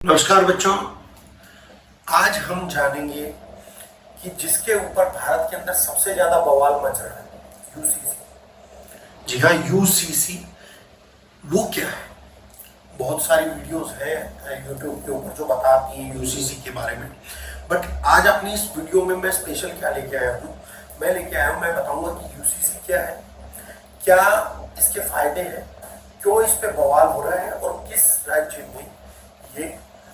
नमस्कार बच्चों, आज हम जानेंगे कि जिसके ऊपर भारत के अंदर सबसे ज्यादा बवाल मच रहा है, यूसीसी। जी हाँ, यूसीसी वो क्या है। बहुत सारी वीडियोस हैं यूट्यूब के ऊपर जो बताती हैं यूसीसी के बारे में, बट आज अपनी इस वीडियो में मैं स्पेशल क्या लेके आया हूँ। मैं बताऊंगा कि यूसीसी क्या है, क्या इसके फायदे हैं, क्यों इस पे बवाल हो रहा है और किस राज्य में ये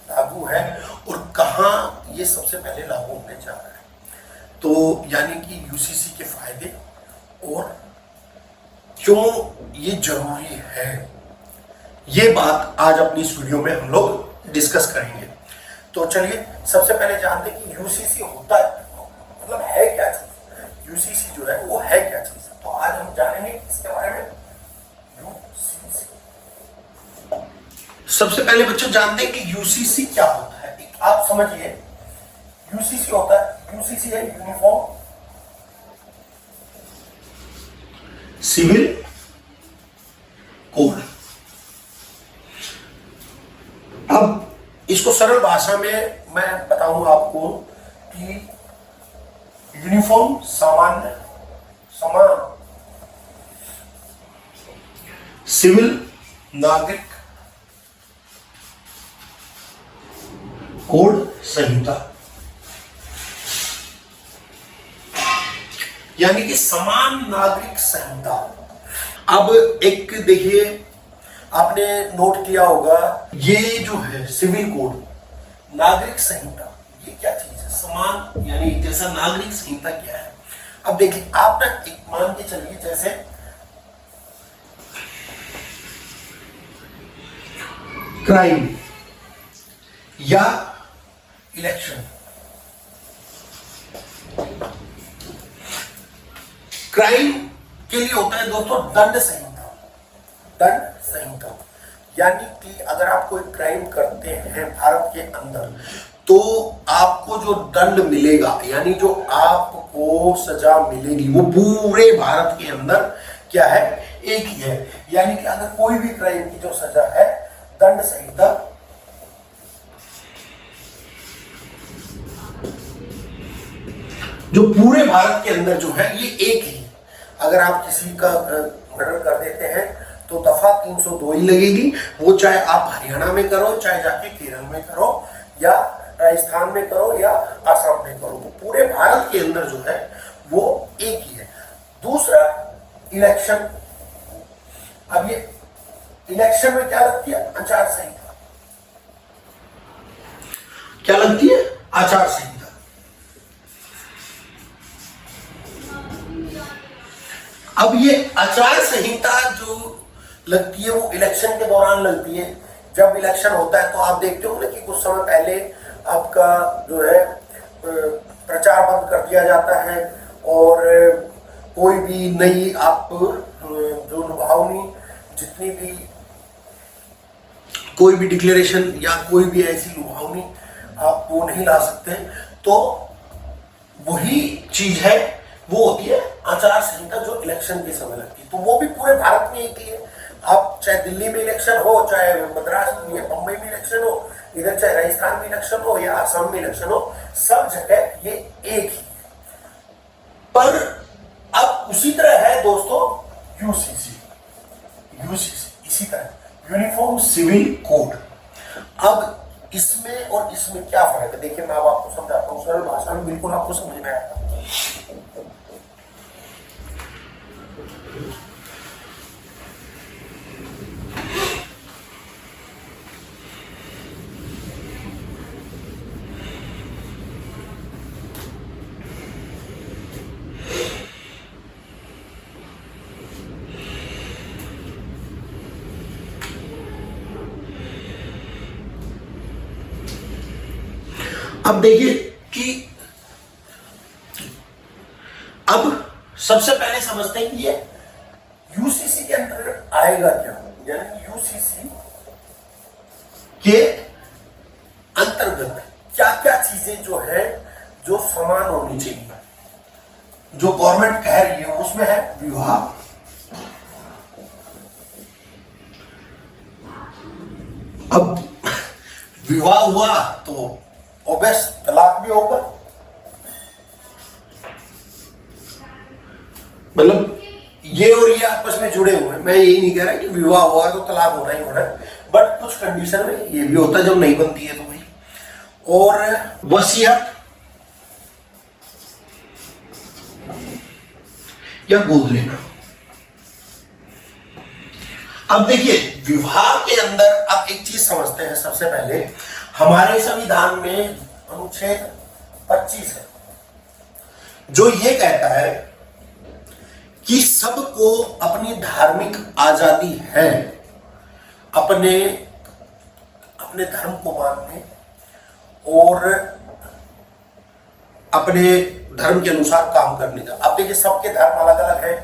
लागू है और कहाँ ये सबसे पहले लागू होने जा रहा है। तो यानी कि यूसीसी के फायदे और क्यों ये जरूरी है, ये बात आज अपनी इस वीडियो में हम लोग डिस्कस करेंगे। तो चलिए सबसे पहले जानते हैं कि यूसीसी होता है, मतलब है क्या चीज। यूसीसी जो है वो है क्या चीज, तो आज हम जानेंगे इसके बारे में। सबसे पहले बच्चों जानते हैं कि यूसीसी क्या होता है। आप समझिए, यूसीसी होता है, यूसीसी है यूनिफॉर्म सिविल कोड। अब इसको सरल भाषा में मैं बताऊंगा आपको कि यूनिफॉर्म समान सिविल नागरिक कोड संहिता, यानी कि समान नागरिक संहिता। अब एक देखिए, आपने नोट किया होगा, ये जो है सिविल कोड, नागरिक संहिता, ये क्या चीज है। समान यानी जैसा नागरिक संहिता क्या है। अब देखिए, आप ना एक मान के चलिए, जैसे क्राइम या इलेक्शन। क्राइम के लिए होता है दोस्तों दंड संहिता। दंड संहिता यानी कि अगर आप कोई क्राइम करते हैं भारत के अंदर, तो आपको जो दंड मिलेगा, यानी जो आपको सजा मिलेगी, वो पूरे भारत के अंदर क्या है, एक ही है। यानी कि अगर कोई भी क्राइम की जो सजा है, दंड संहिता जो पूरे भारत के अंदर जो है ये एक ही। अगर आप किसी का मर्डर कर देते हैं तो दफा 302 ही लगेगी, वो चाहे आप हरियाणा में करो, चाहे जाके केरल में करो, या राजस्थान में करो, या आसाम में करो, तो पूरे भारत के अंदर जो है वो एक ही है। दूसरा, इलेक्शन। अब ये इलेक्शन में क्या लगती है, आचार संहिता। क्या लगती है, आचार संहिता। अब ये आचार संहिता जो लगती है वो इलेक्शन के दौरान लगती है। जब इलेक्शन होता है तो आप देखते हो ना कि कुछ समय पहले आपका जो है प्रचार बंद कर दिया जाता है, और कोई भी नई आप जो लुभावनी जितनी भी कोई भी डिक्लेरेशन या कोई भी ऐसी लुभावनी आप वो नहीं ला सकते। तो वही चीज है, वो होती है आचार संहिता जो इलेक्शन के समय लगती है। तो वो भी पूरे भारत में एक ही है। आप चाहे दिल्ली में इलेक्शन हो, चाहे मद्रास में, बम्बई में इलेक्शन हो, इधर चाहे राजस्थान में इलेक्शन हो या असम में इलेक्शन हो, सब जगह ये एक ही है। पर अब उसी तरह है दोस्तों यूसीसी। इसी तरह यूनिफॉर्म सिविल कोड। अब इसमें और इसमें क्या फर्क है, देखिए मैं अब आपको समझाता हूँ सरल भाषा में, बिल्कुल आपको समझ में आएगा। अब देखिए कि अब सबसे पहले समझते हैं कि ये यूसीसी के अंतर्गत आएगा क्या, यानी यूसीसी के अंतर्गत क्या क्या चीजें जो है जो समान होनी चाहिए, जो गवर्नमेंट कह रही है। उसमें है विवाह, अब विवाह हुआ तो ऑब्वियस तलाक भी होगा। मतलब ये और ये आपस में जुड़े हुए हैं। मैं यही नहीं कह रहा कि विवाह हुआ तो तलाक होना ही होना है, बट कुछ कंडीशन में ये भी होता है जब नहीं बनती है तो भाई। और वसीयत या गोद लेना। अब देखिए विवाह के अंदर अब एक चीज समझते हैं। सबसे पहले हमारे संविधान में अनुच्छेद 25 है जो ये कहता है कि सबको अपनी धार्मिक आजादी है अपने अपने धर्म को मानने और अपने धर्म के अनुसार काम करने का। अब देखिए सबके धर्म अलग अलग है,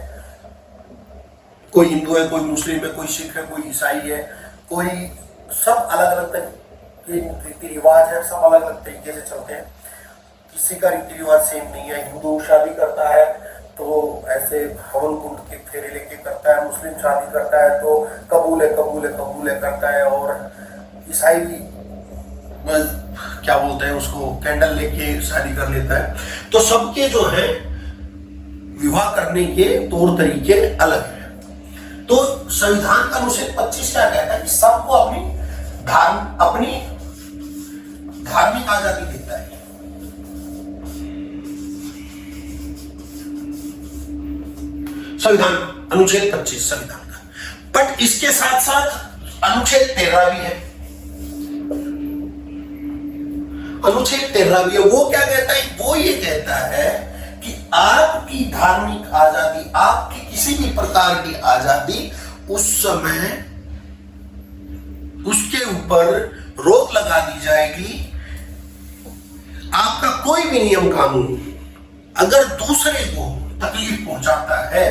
कोई हिंदू है, कोई मुस्लिम है, कोई सिख है, कोई ईसाई है, कोई सब अलग अलग तरीके रीति रिवाज है, सब अलग अलग तरीके से चलते हैं। किसी का रीति रिवाज सेम नहीं है। हिंदू शादी करता है तो ऐसे हवन कुंड के फेरे लेके करता है, मुस्लिम शादी करता है तो कबूले कबूले कबूले करता है, और ईसाई क्या बोलते हैं उसको कैंडल लेके शादी कर लेता है। तो सबके जो है विवाह करने के तौर तरीके अलग हैं। तो संविधान का अनुच्छेद 25 क्या कहता है कि सबको अपनी धार्मिक आजादी देता है। संविधान अनुच्छेद 25 संविधान का। बट इसके साथ साथ अनुच्छेद 13 भी है। अनुच्छेद 13 भी है। वो क्या कहता है? वो ये कहता है कि आपकी धार्मिक आजादी, आपकी किसी भी प्रकार की आजादी उस समय उसके ऊपर रोक लगा दी जाएगी। आपका कोई भी नियम कानून अगर दूसरे को तकलीफ पहुंचाता है,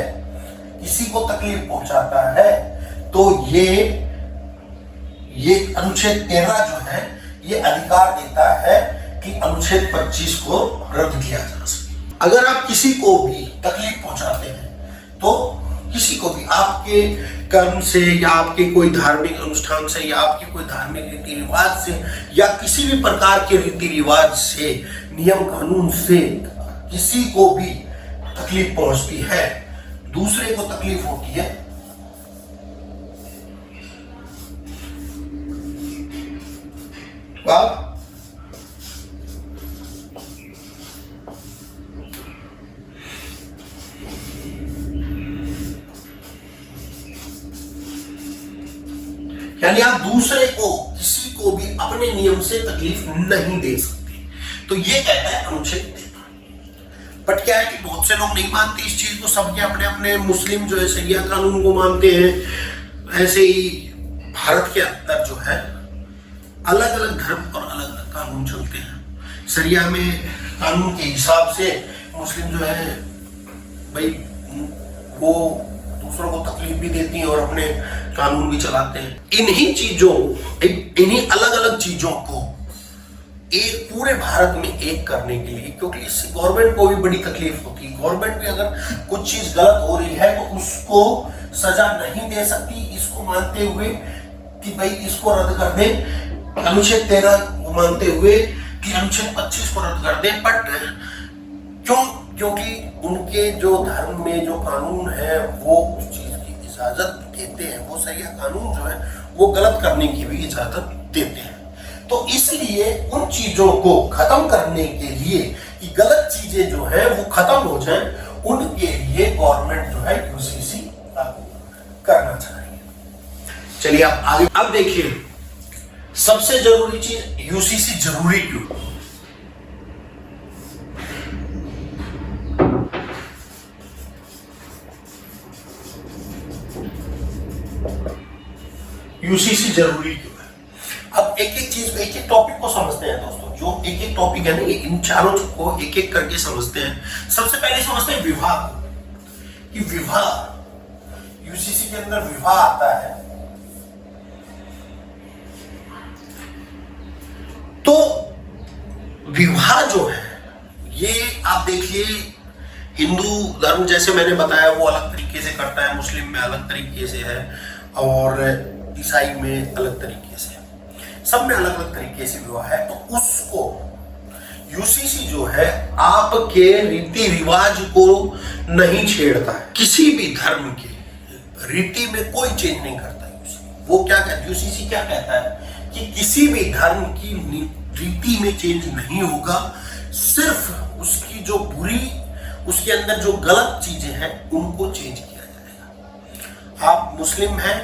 किसी को तकलीफ पहुंचाता है, तो ये अनुच्छेद 13 जो है ये अधिकार देता है कि अनुच्छेद 25 को रद्द किया जा सके। अगर आप किसी को भी तकलीफ पहुंचाते हैं तो किसी को भी आपके कर्म से या आपके कोई धार्मिक अनुष्ठान से या आपके कोई धार्मिक रीति रिवाज से या किसी भी प्रकार के रीति रिवाज से, नियम कानून से किसी को भी तकलीफ पहुंचती है, दूसरे को तकलीफ होती है, यानी आप दूसरे को, किसी को भी अपने नियम से तकलीफ नहीं दे सकते। तो ये कहता है अनुच्छेद 13। बट क्या है कि बहुत से लोग नहीं मानते इस चीज को। सबके अपने अपने, मुस्लिम जो है शरिया कानून को मानते हैं। ऐसे ही भारत के अंदर जो है अलग अलग धर्म और अलग अलग कानून चलते हैं। शरिया में कानून के हिसाब से मुस्लिम जो है भाई वो दूसरों को तकलीफ भी देती हैं और अपने कानून भी चलाते हैं। इन्हीं चीजों, इन्हीं अलग अलग चीजों को एक पूरे भारत में एक करने के लिए, क्योंकि इससे गवर्नमेंट को भी बड़ी तकलीफ होती है। गवर्नमेंट भी अगर कुछ चीज गलत हो रही है तो उसको सजा नहीं दे सकती, इसको मानते हुए कि भाई इसको रद्द कर दे, अनुच्छेद 13 को मानते हुए कि अनुच्छेद 25 को रद्द कर दे। बट क्यों? क्योंकि उनके जो धर्म में जो कानून है वो उस चीज की इजाजत देते हैं। वो शरिया कानून जो है वो गलत करने की भी इजाजत देते हैं। तो इसलिए उन चीजों को खत्म करने के लिए कि गलत चीजें जो है वो खत्म हो जाए, उनके लिए गवर्नमेंट जो है यूसीसी लागू करना चाहिए। चलिए आप आगे। अब देखिए सबसे जरूरी चीज, यूसीसी जरूरी क्यों? यूसीसी जरूरी क्यों है? अब एक एक चीज, एक एक टॉपिक को समझते हैं दोस्तों। जो एक एक टॉपिक है ना, इन चारों को एक एक करके समझते हैं। सबसे पहले समझते हैं विवाह को, कि विवाह, यूसीसी के अंदर विवाह आता है। तो विवाह जो है ये आप देखिए, हिंदू धर्म जैसे मैंने बताया वो अलग तरीके से करता है, मुस्लिम में अलग तरीके से है और ईसाई में अलग तरीके से है। सब में अलग अलग तरीके से विवाह है, तो उसको यूसीसी जो है आपके रीति रिवाज को नहीं छेड़ता है, किसी भी धर्म के रीति में कोई चेंज नहीं करता यूसीसी। वो क्या कहता है, यूसीसी क्या कहता है कि किसी भी धर्म की रीति में चेंज नहीं होगा, सिर्फ उसकी जो बुरी, उसके अंदर जो गलत चीजें हैं उनको चेंज किया जाएगा। आप मुस्लिम हैं,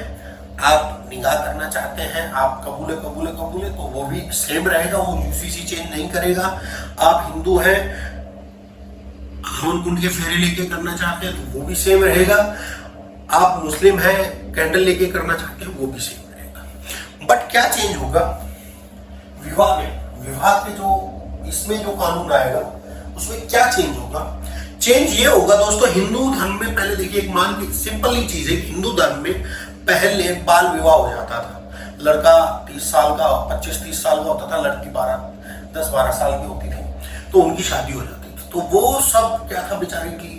आप निकाह करना चाहते हैं, आप कबूले कबूले कबूले, तो वो भी सेम रहेगा, वो यूसीसी चेंज नहीं करेगा। आप हिंदू हैं, हवन कुंड के फेरे लेके करना चाहते हैं तो वो भी सेम रहेगा। आप मुस्लिम हैं, कैंडल लेके करना चाहते हैं, वो भी सेम रहेगा। बट क्या चेंज होगा विवाह में, विवाह के जो इसमें जो कानून आएगा उसमें क्या चेंज होगा? चेंज ये होगा दोस्तों, हिंदू धर्म में पहले देखिए, एक मान की सिंपल ही चीज है, हिंदू धर्म में पहले बाल विवाह हो जाता था। लड़का 30 साल का, 25-30 साल का होता था, लड़की 10-12 साल की होती थी, तो उनकी शादी हो जाती थी। तो वो सब क्या था, बेचारे की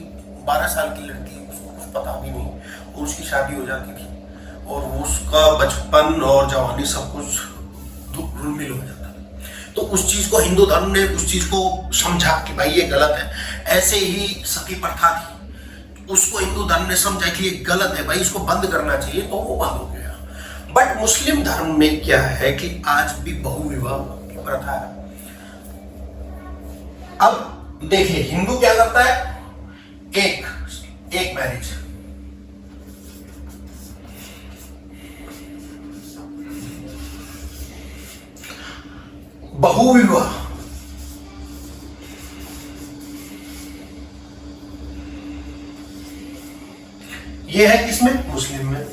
12 साल की लड़की, उसको कुछ पता भी नहीं, और उसकी शादी हो जाती थी, और उसका बचपन और जवानी सब कुछ धूमिल हो जाता था। तो उस चीज को हिंदू धर्म ने उस चीज को समझा कि भाई ये गलत है। ऐसे ही सती प्रथा थी, उसको हिंदू धर्म ने समझा कि ये गलत है भाई, इसको बंद करना चाहिए, तो वो बंद हो गया। बट मुस्लिम धर्म में क्या है कि आज भी बहुविवाह की प्रथा है। अब देखिए हिंदू क्या करता है, एक मैरिज, बहुविवाह ये है किसमें, मुस्लिम में।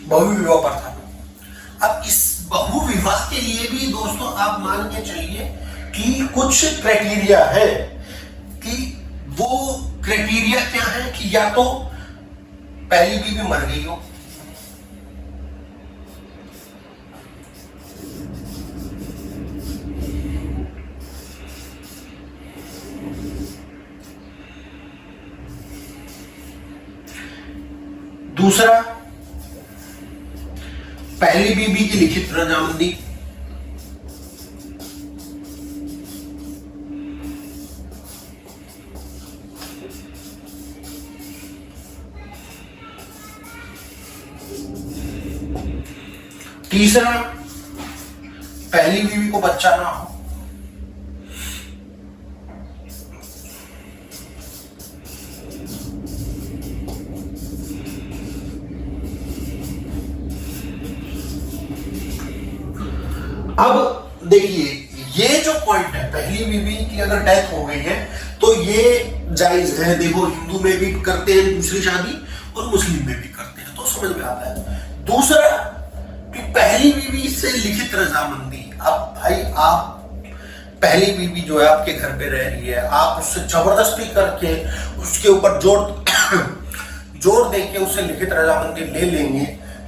बहुविवाह प्रथा। अब इस बहुविवाह के लिए भी दोस्तों आप मान के चलिए कि कुछ क्राइटेरिया है, कि वो क्राइटेरिया क्या है कि या तो पहली बीवी मर गई हो, दूसरा पहली बीवी की लिखित रजामंदी, तीसरा पहली बीवी को बच्चा ना हो, अब देखिए ये जो पॉइंट है, पहली बीवी की अगर डेथ हो गई है तो ये जायज है। देखो हिंदू में भी करते हैं दूसरी शादी और मुस्लिम में भी करते हैं, तो समझ में आता है। दूसरा कि पहली बीवी से लिखित रजामंदी। अब भाई आप पहली बीवी जो है आपके घर पे रह रही है, आप उससे जबरदस्ती करके उसके ऊपर जोर दे के उससे लिखित रजामंदी ले लेंगे,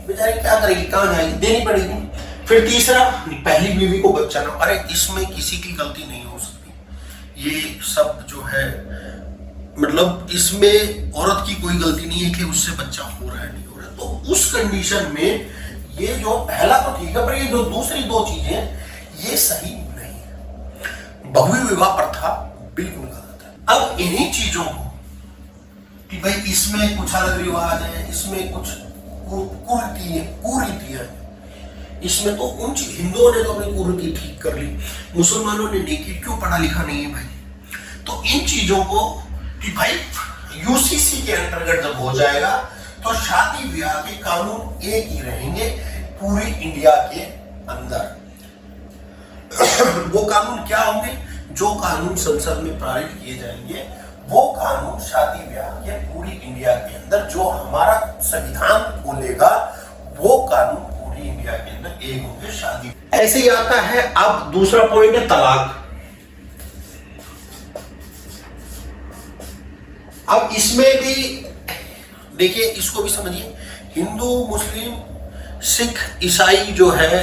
बेचारी क्या करेगी, कहां जाएगी, देनी पड़ेगी। फिर तीसरा पहली बीवी को बच्चा ना, अरे इसमें किसी की गलती नहीं हो सकती, ये सब जो है मतलब इसमें औरत की कोई गलती नहीं है कि उससे बच्चा हो रहा है नहीं हो रहा। तो उस कंडीशन में ये जो पहला तो ठीक है, पर ये जो दूसरी दो चीजें ये सही नहीं है। बहुविवाह प्रथा बिल्कुल गलत है। अब इन्हीं चीजों को कि भाई इसमें कुछ अलग रिवाज है, इसमें कुछ कुरीति है, इसमें तो उन हिंदुओं ने तो अपनी कुरीति ठीक कर ली, मुसलमानों ने नहीं की, क्यों पढ़ा लिखा नहीं है भाई। तो इन चीजों को कि भाई यूसीसी के अंतर्गत जब हो जाएगा तो शादी ब्याह के कानून एक ही रहेंगे पूरी इंडिया के अंदर। वो कानून क्या होंगे, जो कानून संसद में पारित किए जाएंगे वो कानून शादी ब्याह के पूरी इंडिया के अंदर, जो हमारा संविधान बोलेगा वो कानून पूरी इंडिया के अंदर एक होंगे शादी। ऐसे ही आता है। अब दूसरा पॉइंट है तलाक। अब इसमें भी देखिए, इसको भी समझिए, हिंदू मुस्लिम सिख ईसाई जो है,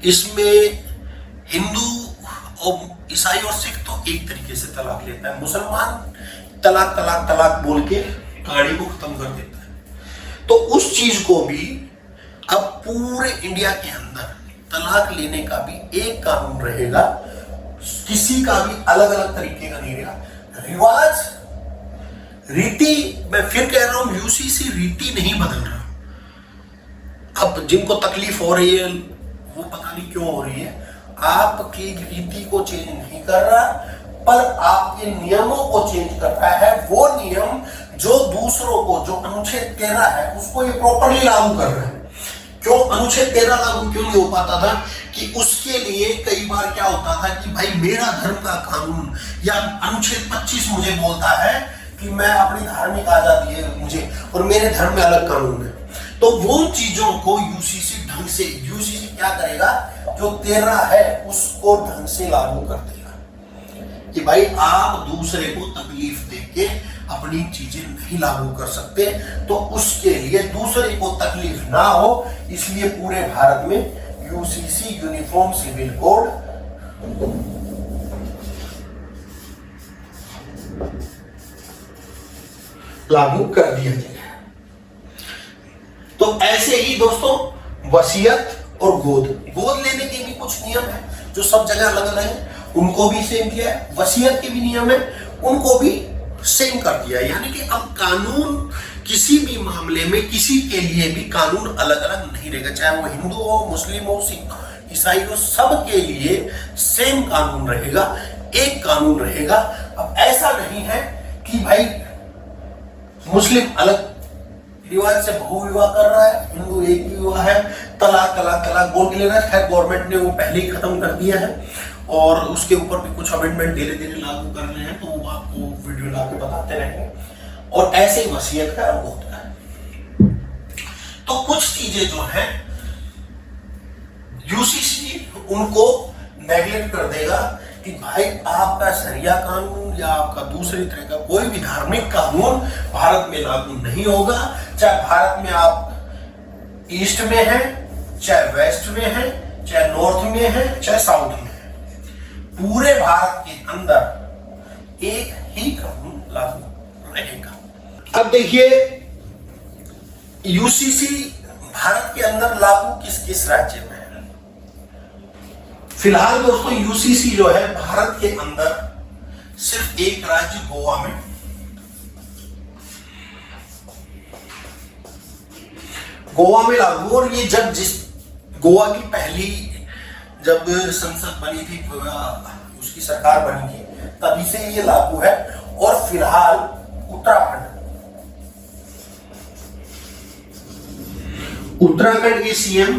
इसमें हिंदू और ईसाई और सिख तो एक तरीके से तलाक लेता है, मुसलमान तलाक तलाक तलाक बोल के कहानी को खत्म कर देता है। तो उस चीज को भी अब पूरे इंडिया के अंदर तलाक लेने का भी एक कानून रहेगा, किसी का भी अलग अलग तरीके का नहीं रहेगा। रिवाज, रीति, मैं फिर कह रहा हूं यूसीसी रीति नहीं बदल रहा। अब जिनको तकलीफ हो रही है वो पता नहीं क्यों हो रही है, आपकी रीति को चेंज नहीं कर रहा, पर आपके नियमों को चेंज कर रहा है। वो नियम जो दूसरों को, जो अनुच्छेद 13 है उसको ये प्रॉपरली लागू कर रहे हैं। क्यों अनुच्छेद 13 लागू क्यों नहीं हो पाता था? कि उसके लिए कई बार क्या होता था कि भाई मेरा धर्म का कानून या अनुच्छेद 25 मुझे बोलता है कि मैं अपनी धार्मिक आजादी है मुझे, और मेरे धर्म में अलग कानून है। तो वो चीजों को यूसीसी ढंग से, यूसीसी क्या करेगा, जो 13 है उसको ढंग से लागू कर देगा कि भाई आप दूसरे को तकलीफ देके अपनी चीजें नहीं लागू कर सकते। तो उसके लिए दूसरे को तकलीफ ना हो, इसलिए पूरे भारत में यूसीसी यूनिफॉर्म सिविल कोड लागू कर दिया गया। तो ऐसे ही दोस्तों वसीयत और गोद लेने के भी कुछ नियम है जो सब जगह अलग अलग है, उनको भी सेम किया है। वसीयत के भी नियम है, उनको भी सेम कर दिया। यानी कि अब कानून किसी भी मामले में किसी के लिए भी कानून अलग अलग नहीं रहेगा, चाहे वो हिंदू हो, मुस्लिम हो, सिख, ईसाई हो, सब के लिए सेम कानून रहेगा, एक कानून रहेगा। अब ऐसा नहीं है कि भाई मुस्लिम अलग रिवाज से बहु विवाह कर रहा है, हिंदू एक ही विवाह है, तलाक तलाक तलाक बोल के लेना। खैर गवर्नमेंट ने वो पहले ही खत्म कर दिया है और उसके ऊपर भी कुछ अमेंडमेंट धीरे धीरे लागू कर रहे हैं, तो वो आपको वीडियो ला के बताते रहेंगे। और ऐसे ही वसीयत का और गोद का। तो कुछ चीजें जो है यूसीसी उनको नेगलेक्ट कर देगा कि भाई आपका शरिया कानून या आपका दूसरी तरह का कोई भी धार्मिक कानून भारत में लागू नहीं होगा, चाहे भारत में आप ईस्ट में हैं, चाहे वेस्ट में हैं, चाहे नॉर्थ में हैं, चाहे साउथ में हैं, पूरे भारत के अंदर एक ही कानून लागू रहेगा। अब देखिए यूसीसी भारत के अंदर लागू किस किस राज्य में है। फिलहाल दोस्तों यूसीसी जो है भारत के अंदर सिर्फ एक राज्य गोवा में, गोवा में लागू। और ये जब जिस गोवा की पहली जब संसद बनी थी, उसकी सरकार बनी थी, तभी से ये लागू है। और फिलहाल उत्तराखंड के सीएम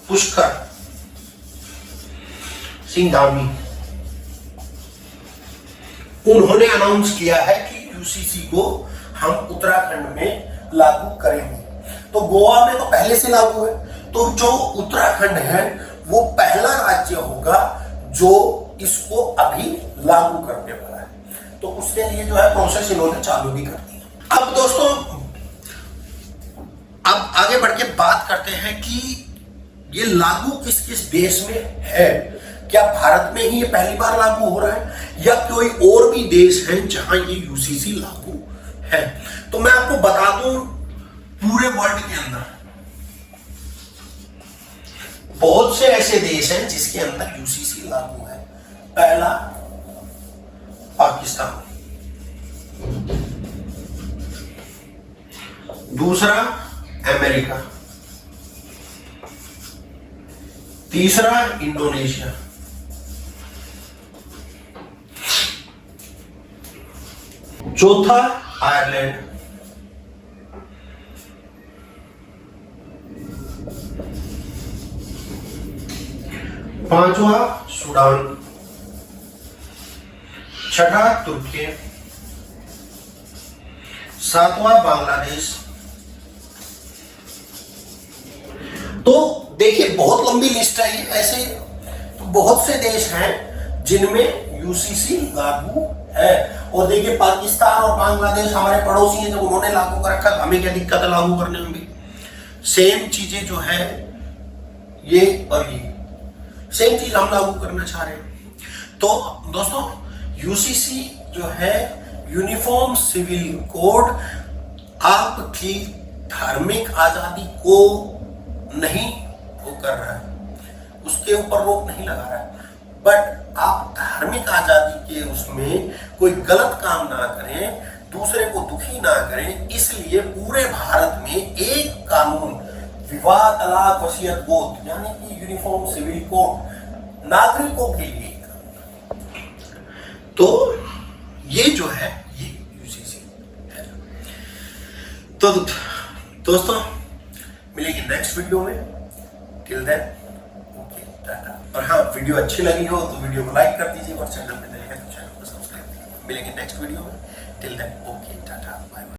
पुष्कर सिंह धामी, उन्होंने अनाउंस किया है कि यूसीसी को हम उत्तराखंड में लागू करेंगे। तो गोवा में तो पहले से लागू है, तो जो उत्तराखंड है वो पहला राज्य होगा जो इसको अभी लागू करने वाला है। तो उसके लिए जो है प्रोसेस इन्होंने चालू भी कर दिया। अब दोस्तों अब आगे बढ़ के बात करते हैं कि ये लागू किस किस देश में है। क्या भारत में ही ये पहली बार लागू हो रहा है या कोई और भी देश है जहां ये यूसीसी लागू है? तो मैं आपको बता दूं, पूरे वर्ल्ड के अंदर बहुत से ऐसे देश हैं जिसके अंदर यूसीसी लागू है। पहला पाकिस्तान, दूसरा अमेरिका, तीसरा इंडोनेशिया, चौथा आयरलैंड, पांचवा सूडान, छठा तुर्की, सातवां बांग्लादेश। तो देखिए बहुत लंबी लिस्ट है ये। ऐसे तो बहुत से देश हैं जिनमें यूसीसी लागू है। और देखिए पाकिस्तान और बांग्लादेश हमारे पड़ोसी हैं, जब उन्होंने लागू कर रखा हमें क्या दिक्कत है लागू करने में भी। सेम चीजें जो है ये और ये सेम चीज हम लागू करना चाह रहे हैं। तो दोस्तों यूसीसी जो है यूनिफॉर्म सिविल कोड आपकी धार्मिक आजादी को नहीं वो कर रहा है, उसके ऊपर रोक नहीं लगा रहा है, बट आप धार्मिक आजादी के उसमें कोई गलत काम ना करें, दूसरे को दुखी ना करें, इसलिए पूरे भारत में एक कानून विवाह, तलाक, वसीयत, गोद यानी कि यूनिफॉर्म सिविल कोड नागरिकों के लिए। तो ये जो है ये यूसीसी है। तो दोस्तों मिलेगी नेक्स्ट वीडियो में, टिल देन ओके टाटा। और हाँ, वीडियो अच्छी लगी हो तो वीडियो को लाइक कर दीजिए और चैनल पे नए हैं तो चैनल को सब्सक्राइब कीजिए। मिलेंगे नेक्स्ट वीडियो में, till then okay tata bye bye.